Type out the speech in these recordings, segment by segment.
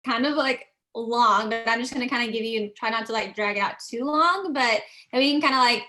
kind of like long, but I'm just going to kind of give you, try not to like drag it out too long, but we can kind of like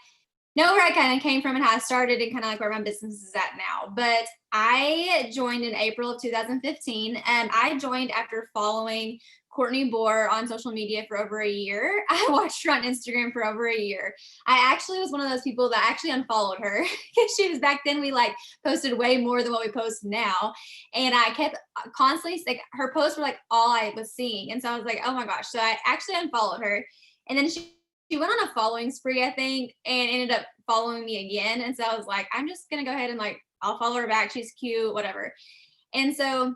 know where I kind of came from and how I started and kind of like where my business is at now. But I joined in April of 2015, and I joined after following Kortney on social media for over a year. I watched her on Instagram for over a year. I actually was one of those people that actually unfollowed her because she was back then, we like posted way more than what we post now. And I kept constantly like her posts were like all I was seeing. And so I was like, oh my gosh. So I actually unfollowed her. And then she went on a following spree, I think, and ended up following me again. And so I was like, I'm just gonna go ahead and like I'll follow her back. She's cute, whatever. And so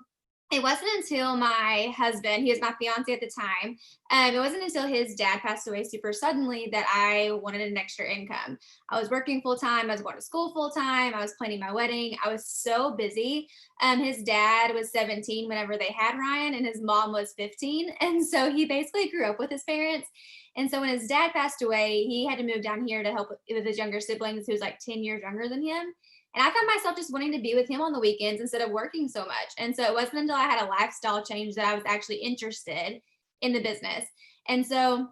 it wasn't until my husband, he was my fiance at the time, it wasn't until his dad passed away super suddenly that I wanted an extra income. I was working full time, I was going to school full time, I was planning my wedding, I was so busy. His dad was 17 whenever they had Ryan, and his mom was 15. And so he basically grew up with his parents. And so when his dad passed away, he had to move down here to help with his younger siblings, who was like 10 years younger than him. And I found myself just wanting to be with him on the weekends instead of working so much. And so it wasn't until I had a lifestyle change that I was actually interested in the business. And so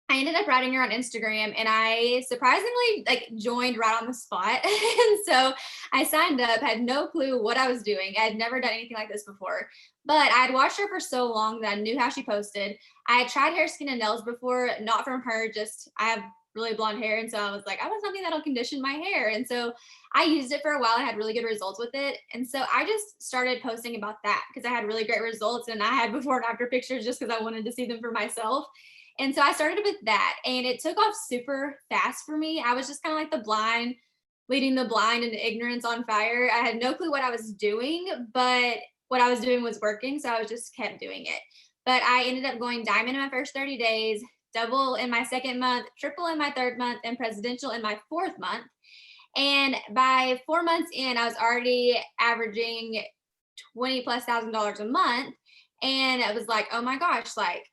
I ended up writing her on Instagram, and I surprisingly like joined right on the spot. And so I signed up, had no clue what I was doing. I had never done anything like this before, but I had watched her for so long that I knew how she posted. I had tried hair, skin, and nails before, not from her, just I have really blonde hair. And so I was like, I want something that'll condition my hair. And so I used it for a while. I had really good results with it. And so I just started posting about that because I had really great results, and I had before and after pictures just because I wanted to see them for myself. And so I started with that, and it took off super fast for me. I was just kind of like the blind, leading the blind and ignorance on fire. I had no clue what I was doing, but what I was doing was working. So I was just kept doing it. But I ended up going diamond in my first 30 days, double in my second month, triple in my third month, and presidential in my fourth month. And by 4 months in, I was already averaging 20 plus $1,000 a month. And I was like, oh my gosh, like,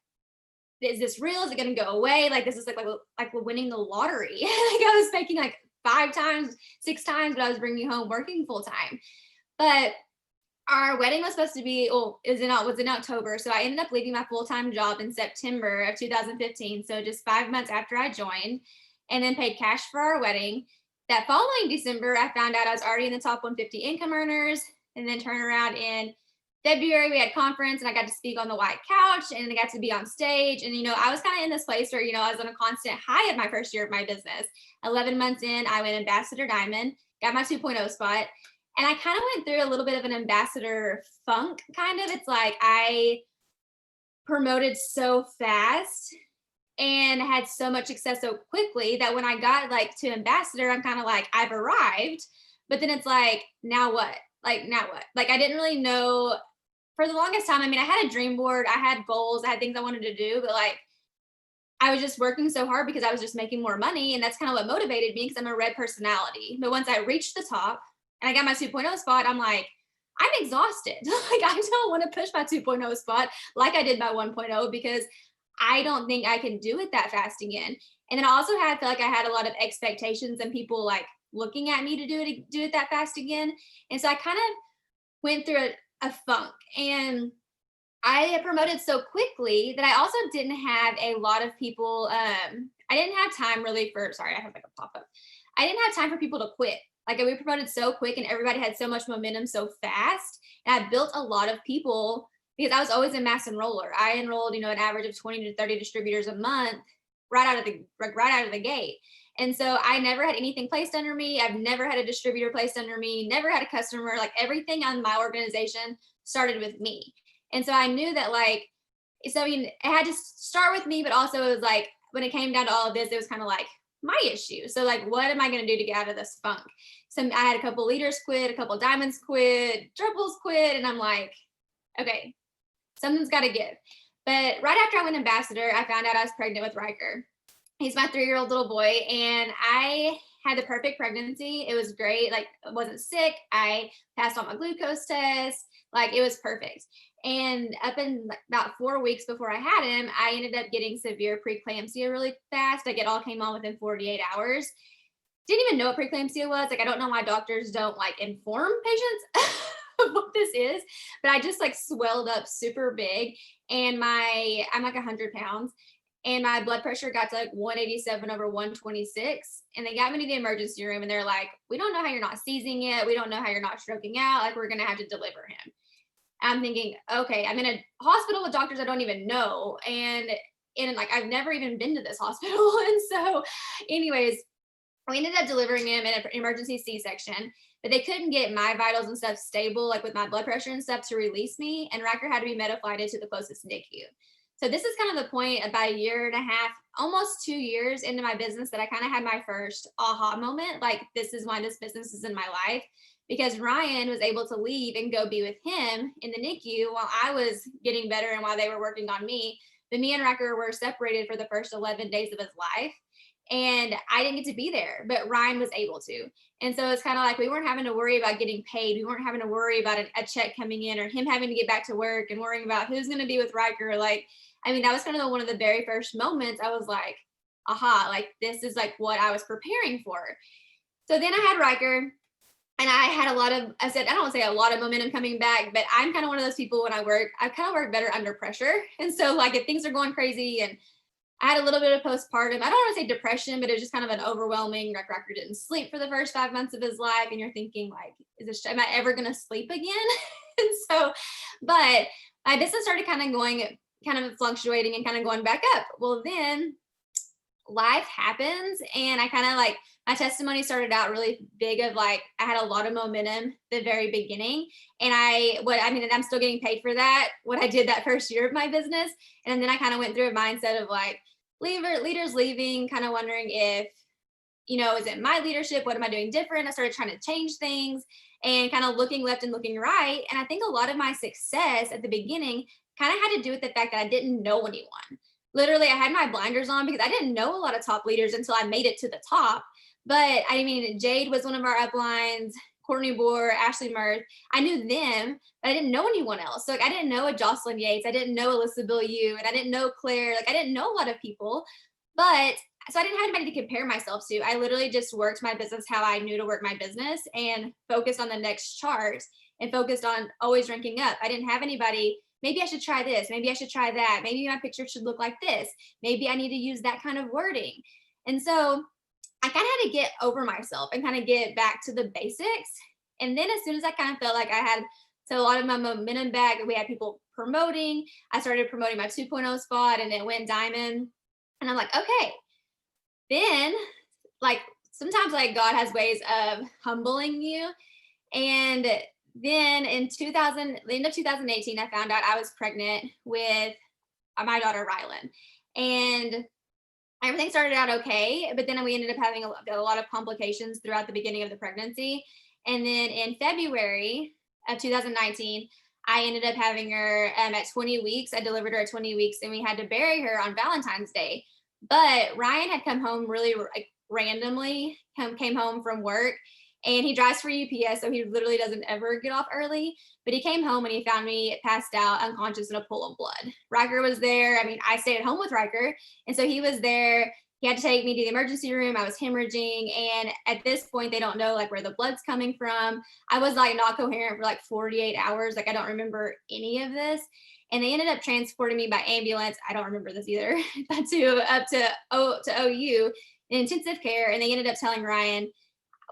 is this real? Is it going to go away? Like, this is like winning the lottery. Like I was making like 5 times, 6 times, but I was bringing home working full time. But our wedding was supposed to be, was in October. So I ended up leaving my full-time job in September of 2015. So just 5 months after I joined, and then paid cash for our wedding. That following December, I found out I was already in the top 150 income earners. And then turn around in February, we had conference, and I got to speak on the white couch, and I got to be on stage. And, I was kind of in this place where, I was on a constant high at my first year of my business. 11 months in, I went Ambassador Diamond, got my 2.0 spot. And I kind of went through a little bit of an ambassador funk, kind of. It's like I promoted so fast and had so much success so quickly that when I got like to ambassador, I'm kind of like, I've arrived. But then it's like, now what? Like, now what? Like, I didn't really know for the longest time. I mean, I had a dream board, I had goals, I had things I wanted to do, but like, I was just working so hard because I was just making more money. And that's kind of what motivated me because I'm a red personality. But once I reached the top and I got my 2.0 spot, I'm like, I'm exhausted. Like, I don't want to push my 2.0 spot like I did my 1.0 because I don't think I can do it that fast again. And then I also feel like I had a lot of expectations and people like looking at me to do it that fast again. And so I kind of went through a funk, and I had promoted so quickly that I also didn't have a lot of people. I didn't have time really sorry, I have like a pop up. I didn't have time for people to quit. Like, we promoted so quick and everybody had so much momentum so fast. And I built a lot of people because I was always a mass enroller. I enrolled, an average of 20 to 30 distributors a month right out of the gate. And so I never had anything placed under me. I've never had a distributor placed under me, never had a customer. Like, everything on my organization started with me. And so I knew that, like, so I mean, it had to start with me, but also it was like, when it came down to all of this, it was kind of like my issue. So like, what am I going to do to get out of this funk? So I had a couple leaders quit, a couple diamonds quit, triples quit. And I'm like, okay, something's got to give. But right after I went ambassador, I found out I was pregnant with Riker. He's my 3-year-old little boy, and I had the perfect pregnancy. It was great. Like, I wasn't sick. I passed all my glucose tests. Like, it was perfect. And up in about 4 weeks before I had him, I ended up getting severe preeclampsia really fast. Like, it all came on within 48 hours. Didn't even know what preeclampsia was. Like, I don't know why doctors don't like inform patients of what this is, but I just like swelled up super big. and I'm like 100 pounds, and my blood pressure got to like 187 over 126. And they got me to the emergency room, and they're like, we don't know how you're not seizing it. We don't know how you're not stroking out. Like, we're going to have to deliver him. I'm thinking, okay, I'm in a hospital with doctors I don't even know. And like, I've never even been to this hospital. And so, anyways, we ended up delivering him in an emergency C-section, but they couldn't get my vitals and stuff stable, like with my blood pressure and stuff, to release me. And Riker had to be medi-flighted to the closest NICU. So this is kind of the point about a year and a half, almost 2 years into my business, that I kind of had my first aha moment. Like, this is why this business is in my life, because Ryan was able to leave and go be with him in the NICU while I was getting better and while they were working on me. But me and Riker were separated for the first 11 days of his life. And I didn't get to be there, but Ryan was able to. And so it's kind of like, we weren't having to worry about getting paid. We weren't having to worry about a check coming in, or him having to get back to work and worrying about who's going to be with Riker. Like, I mean, that was kind of one of the very first moments I was like, aha, like, this is like what I was preparing for. So then I had Riker, and I had I don't want to say a lot of momentum coming back, but I'm kind of one of those people when I kind of work better under pressure. And so, like, if things are going crazy, and I had a little bit of postpartum, I don't want to say depression, but it was just kind of an overwhelming, like, Riker didn't sleep for the first 5 months of his life. And you're thinking, like, am I ever going to sleep again? And so, but my business started kind of fluctuating and kind of going back up. Well, then life happens, and I kind of like, my testimony started out really big of like, I had a lot of momentum the very beginning. And I'm still getting paid for that, what I did that first year of my business. And then I kind of went through a mindset of like, leaders leaving, kind of wondering if, is it my leadership? What am I doing different? I started trying to change things and kind of looking left and looking right. And I think a lot of my success at the beginning kind of had to do with the fact that I didn't know anyone. Literally, I had my blinders on because I didn't know a lot of top leaders until I made it to the top. But I mean, Jade was one of our uplines, Kortney Bohr, Ashley Mirth. I knew them, but I didn't know anyone else. So like, I didn't know a Jocelyn Yates. I didn't know Alyssa Bilyeu, and I didn't know Claire. Like, I didn't know a lot of people, but so I didn't have anybody to compare myself to. I literally just worked my business how I knew to work my business, and focused on the next chart, and focused on always ranking up. I didn't have anybody, maybe I should try this. Maybe I should try that. Maybe my picture should look like this. Maybe I need to use that kind of wording. And so I kind of had to get over myself and kind of get back to the basics. And then as soon as I kind of felt like I had a lot of my momentum back, we had people promoting. I started promoting my 2.0 spot, and it went diamond. And I'm like, okay. Then, like, sometimes like God has ways of humbling you. And then in the end of 2018, I found out I was pregnant with my daughter, Rylan. And everything started out okay, but then we ended up having a lot of complications throughout the beginning of the pregnancy. And then in February of 2019, I ended up having her at 20 weeks. I delivered her at 20 weeks, and we had to bury her on Valentine's Day. But Ryan had come home really randomly, came home from work, and he drives for UPS, so he literally doesn't ever get off early. But he came home and he found me passed out, unconscious, in a pool of blood. Riker was there. I mean, I stayed at home with Riker, and so he was there. He had to take me to the emergency room. I was hemorrhaging, and at this point, they don't know like where the blood's coming from. I was like not coherent for like 48 hours. Like, I don't remember any of this. And they ended up transporting me by ambulance. I don't remember this either. up to OU in intensive care, and they ended up telling Ryan,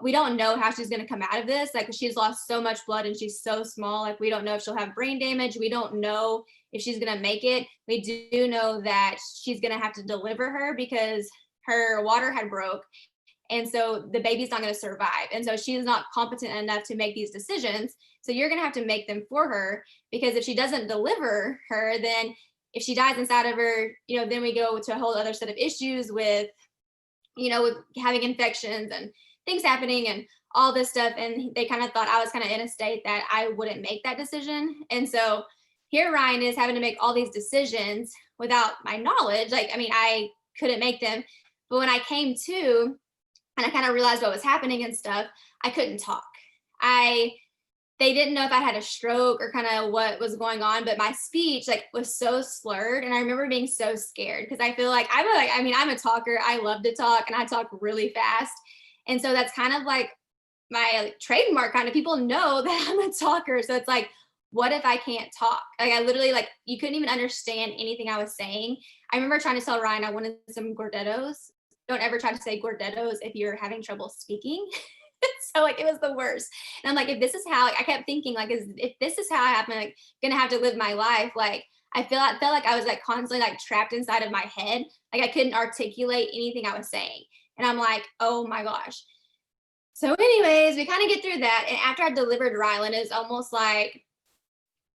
we don't know how she's going to come out of this. Like, she's lost so much blood and she's so small. Like, we don't know if she'll have brain damage. We don't know if she's going to make it. We do know that she's going to have to deliver her because her water had broke. And so the baby's not going to survive. And so she's not competent enough to make these decisions. So you're going to have to make them for her, because if she doesn't deliver her, then if she dies inside of her, then we go to a whole other set of issues with having infections and things happening and all this stuff. And they kind of thought I was kind of in a state that I wouldn't make that decision. And so here Ryan is having to make all these decisions without my knowledge. Like, I mean, I couldn't make them. But when I came to, and I kind of realized what was happening and stuff, I couldn't talk. They didn't know if I had a stroke or kind of what was going on, but my speech was so slurred. And I remember being so scared because I feel like I'm a talker. I love to talk, and I talk really fast. And so that's kind of like my trademark. Kind of people know that I'm a talker. So it's like, what if I can't talk? Like I literally like you couldn't even understand anything I was saying. I remember trying to tell Ryan I wanted some Gordettos. Don't ever try to say Gordettos if you're having trouble speaking. So like it was the worst. And I'm like, if this is how like, I kept thinking like, if this is how I'm like gonna have to live my life, like felt like I was like constantly like trapped inside of my head. Like I couldn't articulate anything I was saying. And I'm like, oh my gosh. So, anyways, we kind of get through that. And after I delivered Rylan, it was almost like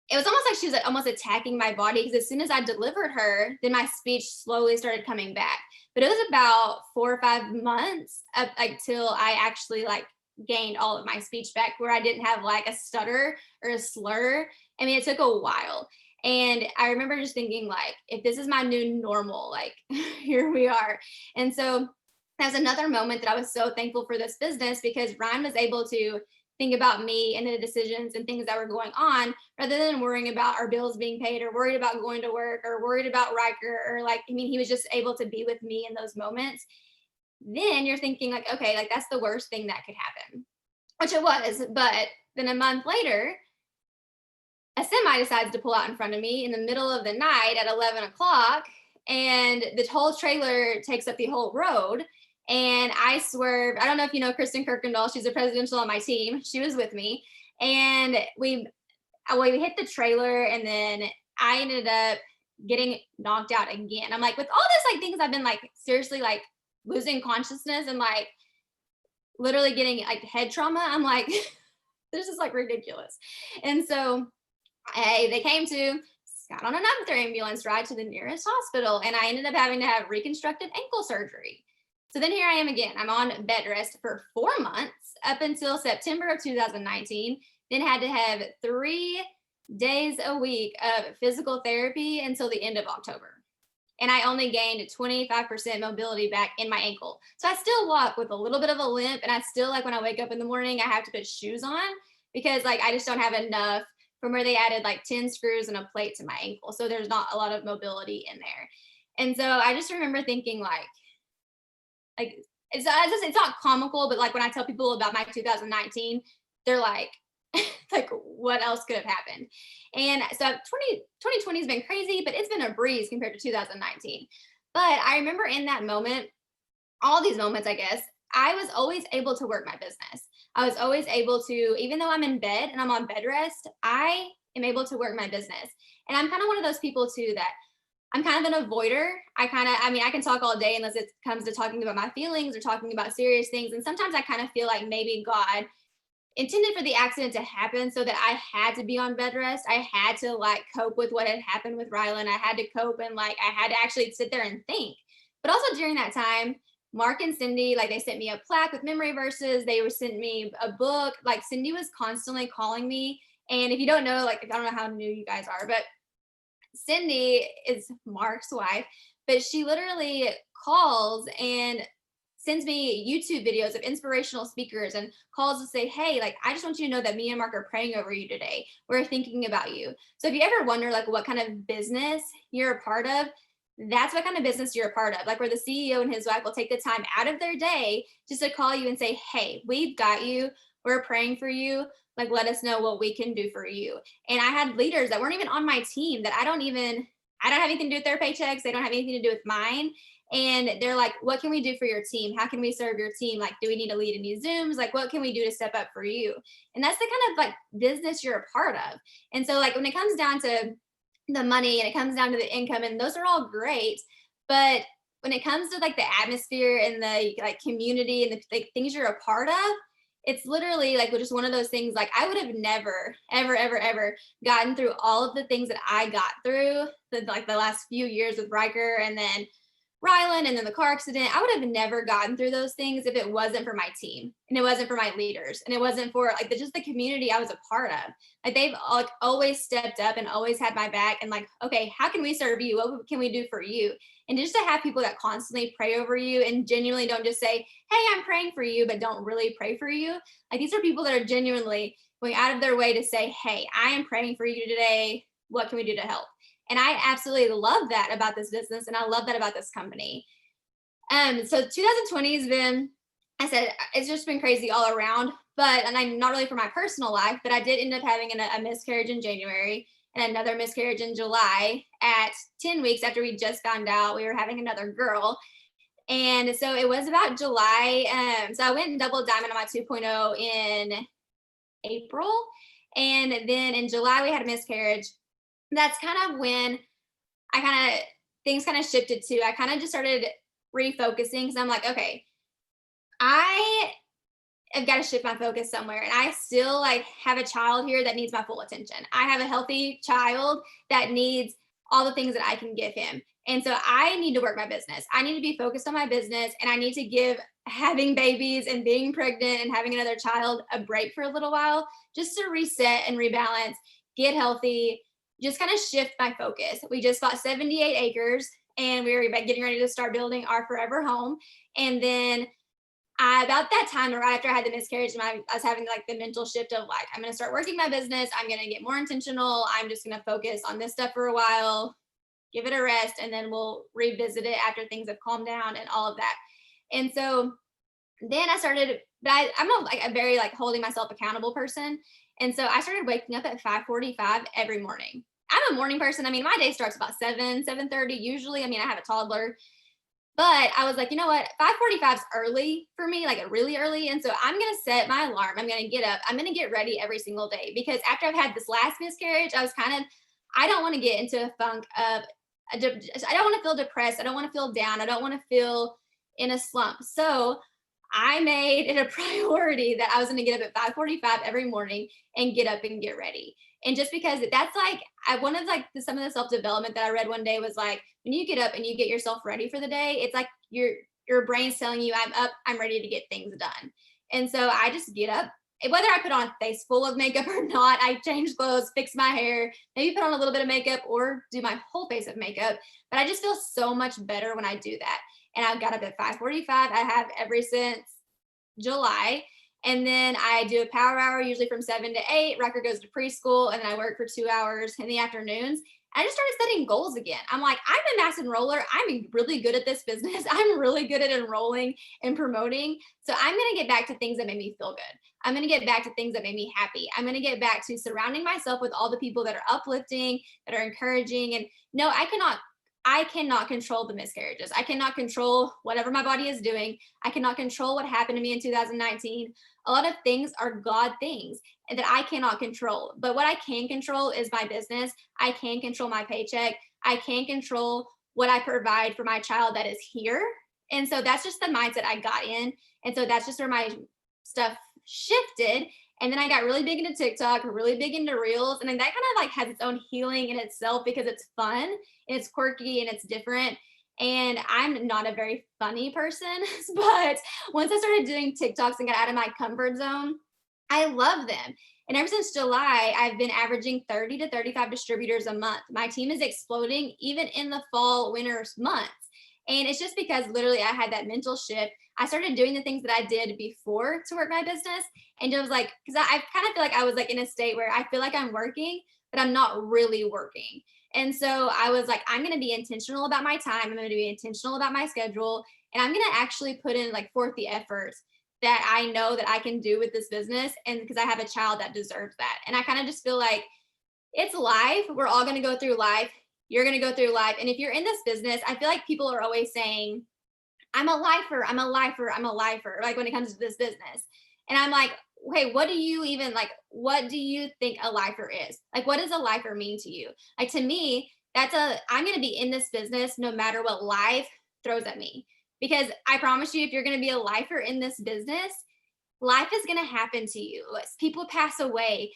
she was like almost attacking my body because as soon as I delivered her, then my speech slowly started coming back. But it was about 4 or 5 months up like till I actually like gained all of my speech back where I didn't have like a stutter or a slur. I mean, it took a while. And I remember just thinking like, if this is my new normal, like here we are. And so that was another moment that I was so thankful for this business because Ryan was able to think about me and the decisions and things that were going on rather than worrying about our bills being paid or worried about going to work or worried about Riker or like, I mean, he was just able to be with me in those moments. Then you're thinking like, okay, like that's the worst thing that could happen, which it was. But then a month later, a semi decides to pull out in front of me in the middle of the night at 11 o'clock. And the whole trailer takes up the whole road. And I swerved. I don't know if you know Kristen Kirkendall. She's a presidential on my team. She was with me. And we hit the trailer and then I ended up getting knocked out again. I'm like, with all this like things I've been like seriously like losing consciousness and like literally getting like head trauma. I'm like, this is like ridiculous. And so they came to, got on another ambulance ride to the nearest hospital, and I ended up having to have reconstructive ankle surgery. So then here I am again. I'm on bed rest for 4 months up until September of 2019, then had to have 3 days a week of physical therapy until the end of October. And I only gained 25% mobility back in my ankle. So I still walk with a little bit of a limp, and I still like when I wake up in the morning, I have to put shoes on because like I just don't have enough from where they added like 10 screws and a plate to my ankle. So there's not a lot of mobility in there. And so I just remember thinking like it's not comical, but like when I tell people about my 2019, they're like, like what else could have happened? And so 2020 has been crazy, but it's been a breeze compared to 2019. But I remember in that moment, all these moments, I guess, I was always able to work my business. I was always able to, even though I'm in bed and I'm on bed rest, I am able to work my business. And I'm kind of one of those people too that I'm kind of an avoider. I mean, I can talk all day unless it comes to talking about my feelings or talking about serious things. And sometimes I kind of feel like maybe God intended for the accident to happen so that I had to be on bed rest. I had to like cope with what had happened with Rylan. I had to cope and like I had to actually sit there and think. But also during that time, Mark and Cindy, like they sent me a plaque with memory verses. They were sent me a book. Like Cindy was constantly calling me. And if you don't know, like I don't know how new you guys are, but Cindy is Mark's wife, but she literally calls and sends me YouTube videos of inspirational speakers and calls to say, hey, like, I just want you to know that me and Mark are praying over you today. We're thinking about you. So if you ever wonder like what kind of business you're a part of, that's what kind of business you're a part of. Like where the CEO and his wife will take the time out of their day just to call you and say, hey, we've got you. We're praying for you. Like, let us know what we can do for you. And I had leaders that weren't even on my team that I don't have anything to do with their paychecks. They don't have anything to do with mine. And they're like, what can we do for your team? How can we serve your team? Like, do we need to lead any Zooms? Like, what can we do to step up for you? And that's the kind of like business you're a part of. And so like when it comes down to the money and it comes down to the income, and those are all great, but when it comes to like the atmosphere and the like community and the like, things you're a part of, it's literally like just one of those things. Like I would have never, ever gotten through all of the things that I got through the last few years with Riker and then Rylan and then the car accident. I would have never gotten through those things if it wasn't for my team and it wasn't for my leaders and it wasn't for like just the community I was a part of. Like they've like always stepped up and always had my back and like, okay, how can we serve you? What can we do for you? And just to have people that constantly pray over you and genuinely don't just say, hey, I'm praying for you, but don't really pray for you. Like these are people that are genuinely going out of their way to say, hey, I am praying for you today. What can we do to help? And I absolutely love that about this business. And I love that about this company. So 2020 has been I said it's just been crazy all around. But and I'm not really for my personal life, but I did end up having a miscarriage in January and another miscarriage in July at 10 weeks after we just found out we were having another girl. And so it was about July. So I went double diamond on my 2.0 in April. And then in July, we had a miscarriage. That's kind of when I kind of, things kind of shifted to, I kind of just started refocusing because I'm like, okay, I have got to shift my focus somewhere. And I still like have a child here that needs my full attention. I have a healthy child that needs all the things that I can give him. And so I need to work my business. I need to be focused on my business and I need to give having babies and being pregnant and having another child a break for a little while just to reset and rebalance, get healthy, just kind of shift my focus. We just bought 78 acres and we were getting ready to start building our forever home. And then about that time, right after I had the miscarriage, I was having like the mental shift of like, I'm going to start working my business. I'm going to get more intentional. I'm just going to focus on this stuff for a while, give it a rest, and then we'll revisit it after things have calmed down and all of that. And so then I started, but I'm not like a very like holding myself accountable person. And so I started waking up at 5:45 every morning. I'm a morning person. I mean, my day starts about 7:30 usually. I mean, I have a toddler, but I was like, you know what? 5:45 is early for me, like really early. And so I'm going to set my alarm. I'm going to get up. I'm going to get ready every single day because after I've had this last miscarriage, I was kind of, I don't want to get into a funk of, I don't want to feel depressed. I don't want to feel down. I don't want to feel in a slump. So I made it a priority that I was going to get up at 5:45 every morning and get up and get ready. And just because that's like, I one of like some of the self development that I read one day was like, when you get up and you get yourself ready for the day, it's like your brain's telling you, I'm up, I'm ready to get things done. And so I just get up. Whether I put on a face full of makeup or not, I change clothes, fix my hair, maybe put on a little bit of makeup or do my whole face of makeup. But I just feel so much better when I do that. And I got up at 5:45. I have ever since July. And then I do a power hour, usually from 7 to 8. Rucker goes to preschool, and then I work for 2 hours in the afternoons. I just started setting goals again. I'm like, I'm a mass enroller. I'm really good at this business. I'm really good at enrolling and promoting. So I'm going to get back to things that made me feel good. I'm going to get back to things that made me happy. I'm going to get back to surrounding myself with all the people that are uplifting, that are encouraging. And no, I cannot control the miscarriages. I cannot control whatever my body is doing. I cannot control what happened to me in 2019. A lot of things are God things that I cannot control. But what I can control is my business. I can control my paycheck. I can control what I provide for my child that is here. And so that's just the mindset I got in. And so that's just where my stuff shifted. And then I got really big into TikTok, really big into Reels. And then that kind of like has its own healing in itself because it's fun and it's quirky and it's different. And I'm not a very funny person, but once I started doing TikToks and got out of my comfort zone, I love them. And ever since July, I've been averaging 30 to 35 distributors a month. My team is exploding even in the fall, winter months. And it's just because literally I had that mental shift. I started doing the things that I did before to work my business. And it was like, because I kind of feel like I was like in a state where I feel like I'm working, but I'm not really working. And so I was like, I'm going to be intentional about my time. I'm going to be intentional about my schedule. And I'm going to actually put in like forth the effort that I know that I can do with this business. And because I have a child that deserves that. And I kind of just feel like it's life. We're all going to go through life. You're going to go through life. And if you're in this business, I feel like people are always saying, I'm a lifer, I'm a lifer, I'm a lifer, like when it comes to this business. And I'm like, okay, what do you even like, what do you think a lifer is? Like, what does a lifer mean to you? Like, to me, I'm going to be in this business no matter what life throws at me. Because I promise you, if you're going to be a lifer in this business, life is going to happen to you. People pass away,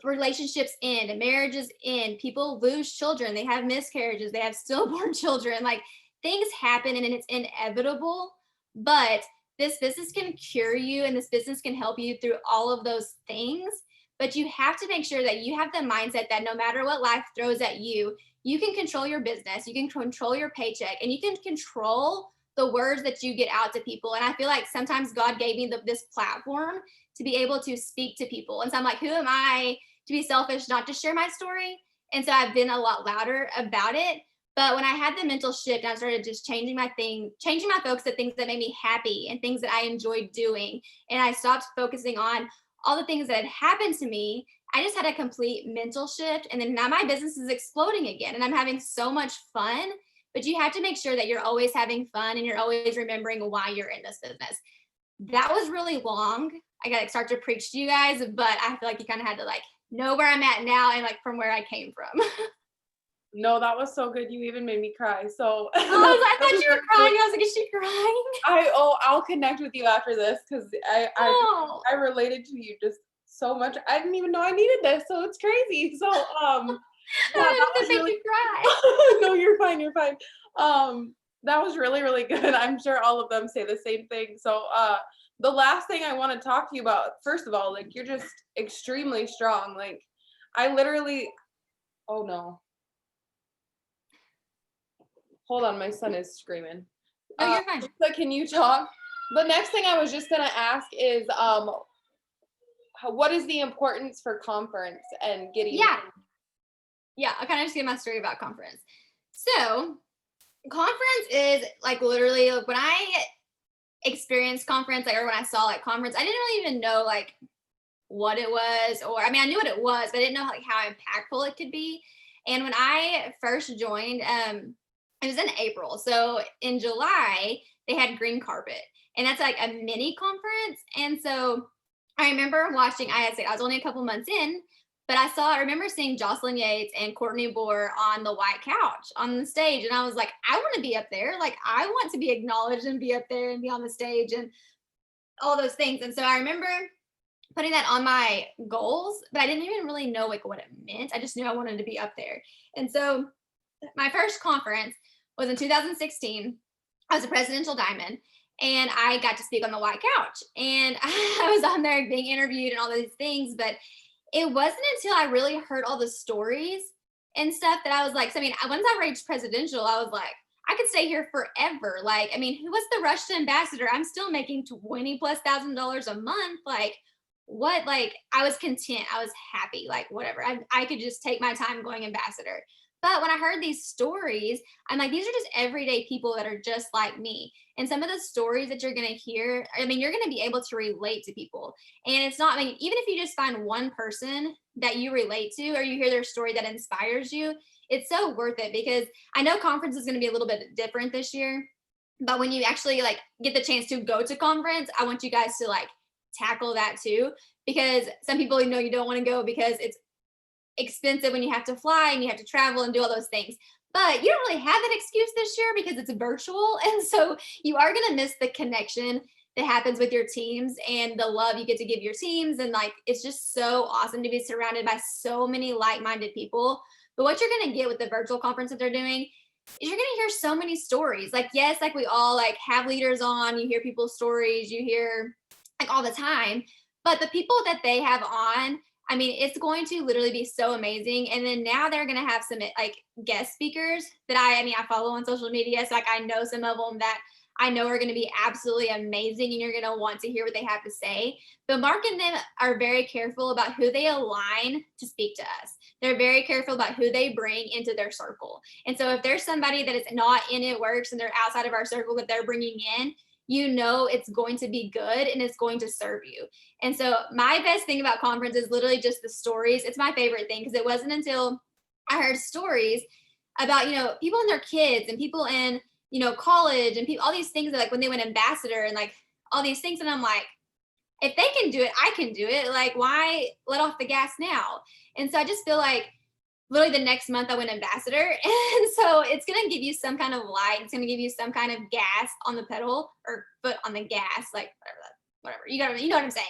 relationships end, marriages end, people lose children, they have miscarriages, they have stillborn children. Like, things happen and it's inevitable, but this business can cure you and this business can help you through all of those things. But you have to make sure that you have the mindset that no matter what life throws at you, you can control your business, you can control your paycheck, and you can control the words that you get out to people. And I feel like sometimes God gave me this platform to be able to speak to people. And so I'm like, who am I to be selfish, not to share my story? And so I've been a lot louder about it. But when I had the mental shift, I started just changing my focus to things that made me happy and things that I enjoyed doing. And I stopped focusing on all the things that had happened to me. I just had a complete mental shift. And then now my business is exploding again and I'm having so much fun. But you have to make sure that you're always having fun and you're always remembering why you're in this business. That was really long. I got to start to preach to you guys, but I feel like you kind of had to like know where I'm at now and like from where I came from. No, that was so good. You even made me cry. So I thought you were crying. I was like, is she crying? I'll connect with you after this because Oh, I related to you just so much. I didn't even know I needed this, so it's crazy. So yeah, I that didn't was make really you cry. no, you're fine, you're fine. That was really, really good. I'm sure all of them say the same thing. So the last thing I want to talk to you about, first of all, like you're just extremely strong. Like I literally, oh no. Hold on, my son is screaming. No, you're fine. Lisa, can you talk? The next thing I was just gonna ask is, what is the importance for conference and getting? Yeah. Yeah. I'll kind of just give my story about conference. So, conference is like literally like when I experienced conference, like, or when I saw like conference, I didn't really even know like what it was, or I mean, I knew what it was, but I didn't know like how impactful it could be. And when I first joined, it was in April. So in July, they had green carpet, and that's like a mini conference. And so I remember watching, I was only a couple months in, but I remember seeing Jocelyn Yates and Courtney Bohr on the white couch on the stage. And I was like, I want to be up there. Like, I want to be acknowledged and be up there and be on the stage and all those things. And so I remember putting that on my goals, but I didn't even really know like what it meant. I just knew I wanted to be up there. And so my first conference was in 2016. I was a presidential diamond and I got to speak on the white couch and I was on there being interviewed and all these things, but it wasn't until I really heard all the stories and stuff that I was like, so, I mean, once I reached presidential, I was like, I could stay here forever. Like, I mean, who was the rush to ambassador? I'm still making 20 plus $1,000 a month. Like, what? Like, I was content. I was happy. Like, whatever. I could just take my time going ambassador. But when I heard these stories, I'm like, these are just everyday people that are just like me. And some of the stories that you're going to hear, I mean, you're going to be able to relate to people. And it's not, I mean, even if you just find one person that you relate to or you hear their story that inspires you, it's so worth it because I know conference is going to be a little bit different this year. But when you actually like get the chance to go to conference, I want you guys to like tackle that too because some people you don't want to go because it's expensive when you have to fly and you have to travel and do all those things. But you don't really have that excuse this year because it's virtual. And so you are going to miss the connection that happens with your teams and the love you get to give your teams. And like, it's just so awesome to be surrounded by so many like minded people. But what you're going to get with the virtual conference that they're doing is you're going to hear so many stories. Like, yes, like we all like have leaders on, you hear people's stories, you hear like all the time. But the people that they have on, I mean, it's going to literally be so amazing. And then now they're going to have some like guest speakers that I mean, I follow on social media. So like I know some of them that I know are going to be absolutely amazing and you're going to want to hear what they have to say. But Mark and them are very careful about who they align to speak to us. They're very careful about who they bring into their circle. And so if there's somebody that is not in It Works and they're outside of our circle that they're bringing in, you know it's going to be good and it's going to serve you. And so my best thing about conference is literally just the stories. It's my favorite thing because it wasn't until I heard stories about, people and their kids and people in, college and people, all these things that like when they went ambassador and like all these things. And I'm like, if they can do it, I can do it. Like, why let off the gas now? And so I just feel like literally the next month I went ambassador. And so it's going to give you some kind of light. It's going to give you some kind of gas on the pedal or foot on the gas, like whatever. You know what I'm saying?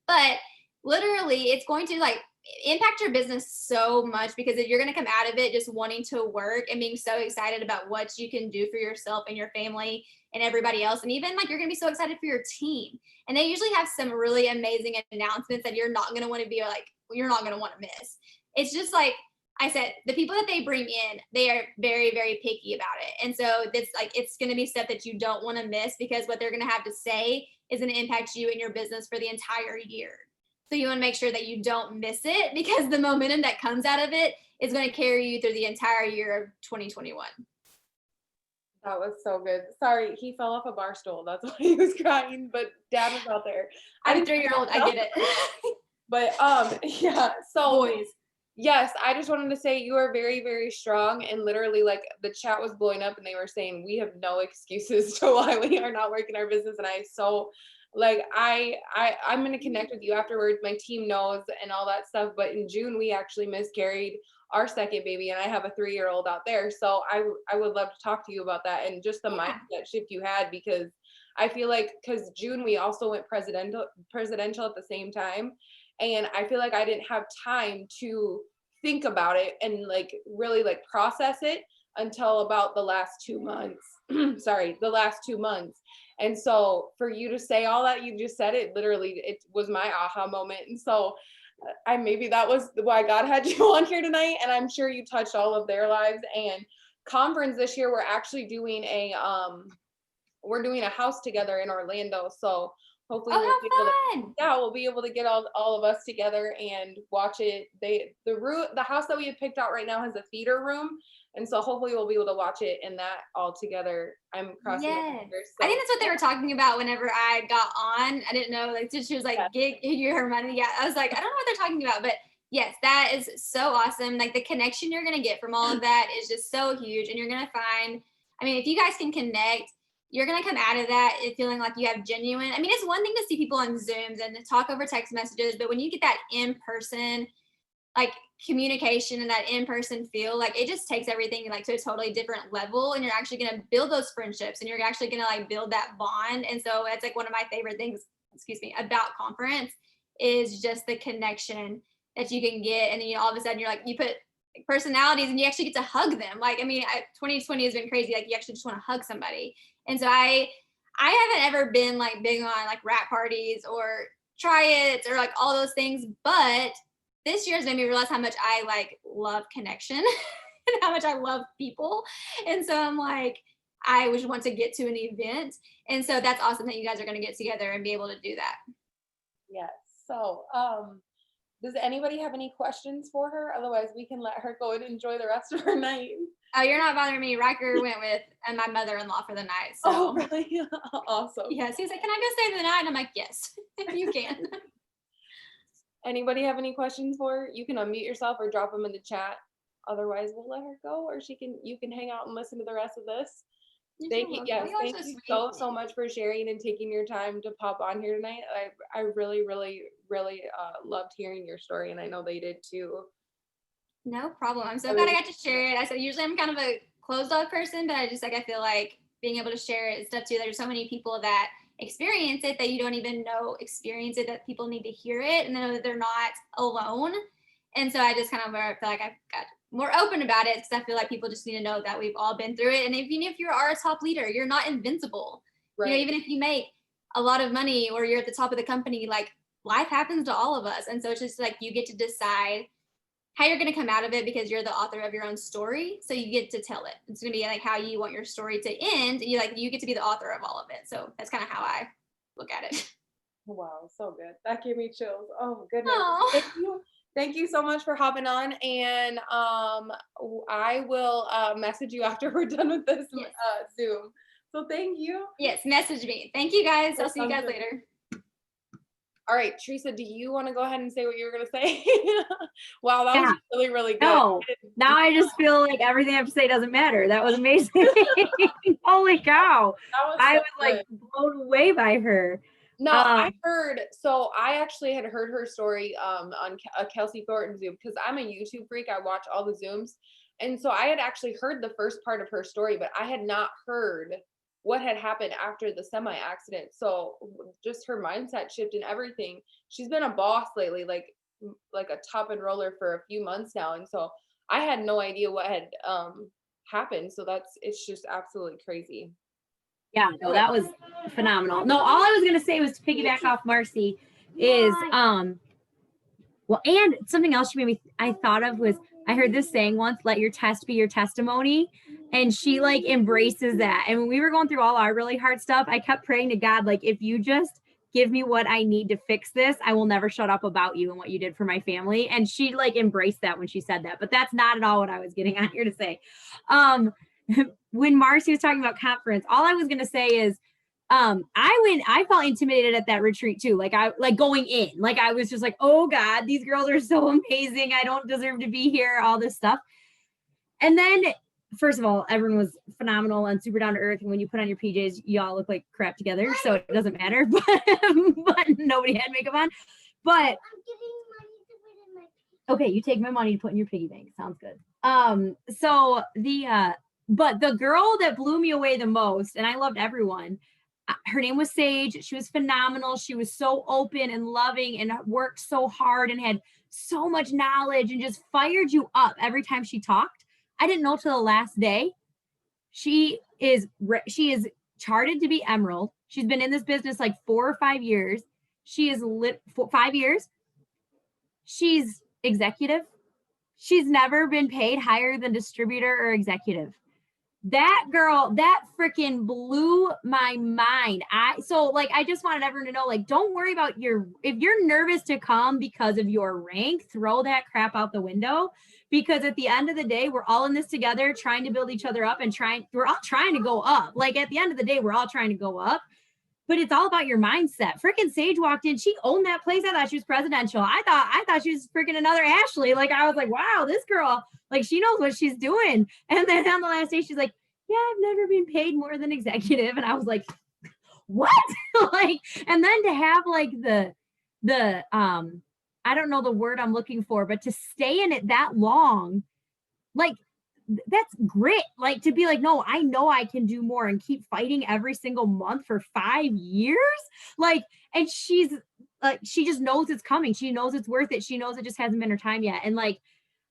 But literally it's going to like impact your business so much because if you're going to come out of it just wanting to work and being so excited about what you can do for yourself and your family and everybody else. And even like you're going to be so excited for your team. And they usually have some really amazing announcements that you're not going to want to be like, you're not going to want to miss. It's just like I said, the people that they bring in, they are very, very picky about it. And so it's going to be stuff that you don't want to miss because what they're going to have to say is going to impact you and your business for the entire year. So you want to make sure that you don't miss it because the momentum that comes out of it is going to carry you through the entire year of 2021. That was so good. Sorry, he fell off a bar stool. That's why he was crying, but dad was out there. I'm a 3-year-old. I get it. But yeah, so Boys. yes, I just wanted to say you are very, very strong, and literally like the chat was blowing up and they were saying we have no excuses to why we are not working our business. And I'm gonna connect with you afterwards. My team knows and all that stuff. But in June we actually miscarried our second baby, and I have a 3-year-old out there. So I would love to talk to you about that and just the mindset shift you had, because I feel like because June we also went presidential at the same time. And I feel like I didn't have time to think about it and like really like process it until about the last 2 months. Sorry, the last 2 months. And so for you to say all that you just said, it was my aha moment. And so maybe that was why God had you on here tonight. And I'm sure you touched all of their lives. And conference this year, we're actually doing we're doing a house together in Orlando. So hopefully we'll be able to get all of us together and watch it. The house that we have picked out right now has a theater room, and so hopefully we'll be able to watch it and that all together. I'm crossing my fingers. I think that's what they were talking about whenever I got on. I didn't know, like, she was like, gig your money. Yeah, I was like, I don't know what they're talking about, but yes, that is so awesome. Like the connection you're gonna get from all of that is just so huge, and you're gonna find, I mean, if you guys can connect, you're going to come out of that feeling like you have genuine, I mean, it's one thing to see people on Zooms and to talk over text messages, but when you get that in-person, like communication and that in-person feel, like it just takes everything like to a totally different level, and you're actually going to build those friendships, and you're actually going to like build that bond. And so that's like one of my favorite things, about conference is just the connection that you can get. And then all of a sudden you're like, you put personalities and you actually get to hug them. Like, I mean, 2020 has been crazy. Like you actually just want to hug somebody. And so I haven't ever been like big on like rap parties or try-its or like all those things, but this year has made me realize how much I like love connection and how much I love people. And so I'm like, I would want to get to an event. And so that's awesome that you guys are going to get together and be able to do that. Yes. So, does anybody have any questions for her? Otherwise, we can let her go and enjoy the rest of her night. Oh, you're not bothering me. Riker went with my mother-in-law for the night. So. Oh, really? Awesome. Yes, he's like, can I go stay the night? And I'm like, yes, you can. Anybody have any questions for her? You can unmute yourself or drop them in the chat. Otherwise, we'll let her go, or you can hang out and listen to the rest of this. Thank you. Yes, thank you so much for sharing and taking your time to pop on here tonight. I really, really, really loved hearing your story, and I know they did too. No problem. I'm so glad I got to share it. I said usually I'm kind of a closed off person, but I feel like being able to share it and stuff too. There's so many people that experience it that you don't even know experience it, that people need to hear it and know that they're not alone. And so I just kind of feel like I've got more open about it, because I feel like people just need to know that we've all been through it. And even if you are a top leader, you're not invincible. Right. You know, even if you make a lot of money or you're at the top of the company, like life happens to all of us. And so it's just like you get to decide how you're going to come out of it, because you're the author of your own story. So you get to tell it. It's going to be like how you want your story to end. You get to be the author of all of it. So that's kind of how I look at it. Wow, so good. That gave me chills. Oh goodness. Thank you. Thank you so much for hopping on, and I will message you after we're done with this Zoom. So thank you. Yes, message me. Thank you guys. I'll see you guys later. All right, Teresa, do you want to go ahead and say what you were going to say? Wow, that was really, really good. No, now I just feel like everything I have to say doesn't matter. That was amazing. Holy cow. I was like blown away by her. No, I actually had heard her story on a Kelsey Thornton Zoom, because I'm a YouTube freak. I watch all the Zooms. And so I had actually heard the first part of her story, but I had not heard what had happened after the semi accident. So just her mindset shift and everything. She's been a boss lately, like a top enroller for a few months now. And so I had no idea what had happened. So it's just absolutely crazy. Yeah, no, that was phenomenal. No, all I was going to say was to piggyback off Marcy is, well, and something else I thought of was, I heard this saying once, let your test be your testimony. And she like embraces that. And when we were going through all our really hard stuff, I kept praying to God, like, if you just give me what I need to fix this, I will never shut up about you and what you did for my family. And she like embraced that when she said that, but that's not at all what I was getting on here to say. when Marcy was talking about conference, all I was gonna say is I felt intimidated at that retreat too. Like going in, like I was just like, oh God, these girls are so amazing. I don't deserve to be here, all this stuff. And then first of all, everyone was phenomenal and super down to earth. And when you put on your PJs, you all look like crap together. So it doesn't matter, but nobody had makeup on. But I'm giving money to put in my okay, you take my money to put in your piggy bank. Sounds good. So but the girl that blew me away the most, and I loved everyone, her name was Sage. She was phenomenal. She was so open and loving and worked so hard and had so much knowledge and just fired you up every time she talked. I didn't know till the last day. She is charted to be Emerald. She's been in this business like 4 or 5 years. She is lit for 5 years. She's executive. She's never been paid higher than distributor or executive. That girl, that freaking blew my mind. I just wanted everyone to know, like, don't worry about if you're nervous to come because of your rank, throw that crap out the window, because at the end of the day, we're all in this together, trying to build each other up and we're all trying to go up. Like at the end of the day, we're all trying to go up, but it's all about your mindset. Freaking Sage walked in. She owned that place. I thought she was presidential. I thought she was freaking another Ashley. Like I was like, wow, this girl, like she knows what she's doing. And then on the last day, she's like, yeah, I've never been paid more than executive. And I was like, what? Like, and then to have like the I don't know the word I'm looking for, but to stay in it that long, like that's grit. Like to be like, no, I know I can do more and keep fighting every single month for 5 years. Like, and she's like, she just knows it's coming. She knows it's worth it. She knows it just hasn't been her time yet. And like,